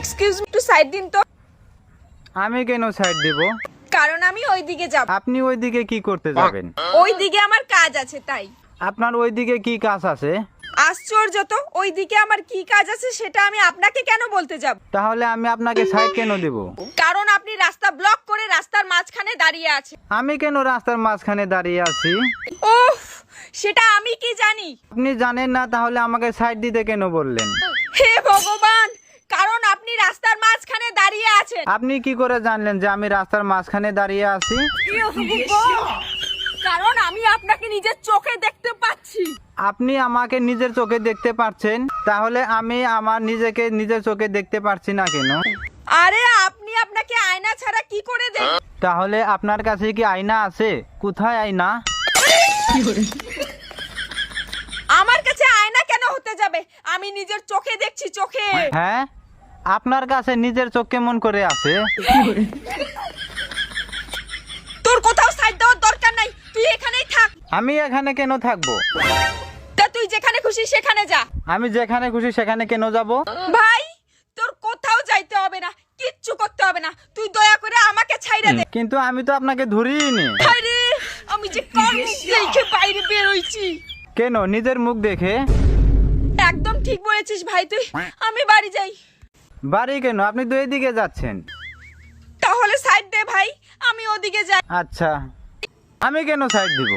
Excuse me, একটু side দিন তো। আমি কেন সাইড দিব? কারণ আমি ওইদিকে যাব। আপনি ওইদিকে কি করতে যাবেন? ওইদিকে আমার কাজ আছে তাই। আপনার ওইদিকে কি কাজ আছে? আশ্চর্য তো, ওইদিকে আমার কি কাজ আছে সেটা আমি আপনাকে কেন বলতে যাব? তাহলে আমি আপনাকে সাইড কেন দেব? কারণ আপনি রাস্তা ব্লক করে রাস্তার মাঝখানে দাঁড়িয়ে আছেন। আমি কেন রাস্তার মাঝখানে দাঁড়িয়ে আছি? ওহ, সেটা আমি কি জানি? আপনি জানেন না, তাহলে আমাকে সাইড দিতে কেন বললেন? হে ভগবান, কারণ আপনি রাস্তার মাঝখানে দাঁড়িয়ে আছেন। আপনি কি করে জানলেন যে আমি রাস্তার মাঝখানে দাঁড়িয়ে আছি? কারণ আমি আপনাকে নিজের চোখে দেখতে পাচ্ছি। আপনি আমাকে নিজের চোখে দেখতে পাচ্ছেন, তাহলে আমি আমার নিজেকে নিজের চোখে দেখতে পারছি না কেন? আরে আপনি আপনাকে আয়না ছাড়া কি করে দেখেন? তাহলে আপনার কাছে কি আয়না আছে? কোথায় আয়না? আমার কাছে আয়না কেন হতে যাবে? আমি নিজের চোখে দেখছি, চোখে। হ্যাঁ, আপনার কাছে নিজের চোখ কেমন করে আছে? তোর কোথাও সাইড দেওয়ার দরকার নাই, তুই এখানেই থাক। আমি এখানে কেন থাকবো? তা তুই যেখানে খুশি সেখানে যা। আমি যেখানে খুশি সেখানে কেন যাব? ভাই, তোর কোথাও যাইতে হবে না, কিচ্ছু করতে হবে না, তুই দয়া করে আমাকে ছাইড়া দে। কিন্তু আমি তো আপনাকে ধরিনি। আরে আমি যে কার মুখ দেখে বাইরে বের হইছি। কেন নিজের মুখ দেখে? একদম ঠিক বলেছিস ভাই তুই। আমি বাড়ি যাই। বাড়ি কেন? আপনি তো এদিকে যাচ্ছেন। তাহলে সাইড দে ভাই, আমি ওদিকে যাই। আচ্ছা, আমি কেন সাইড দিব?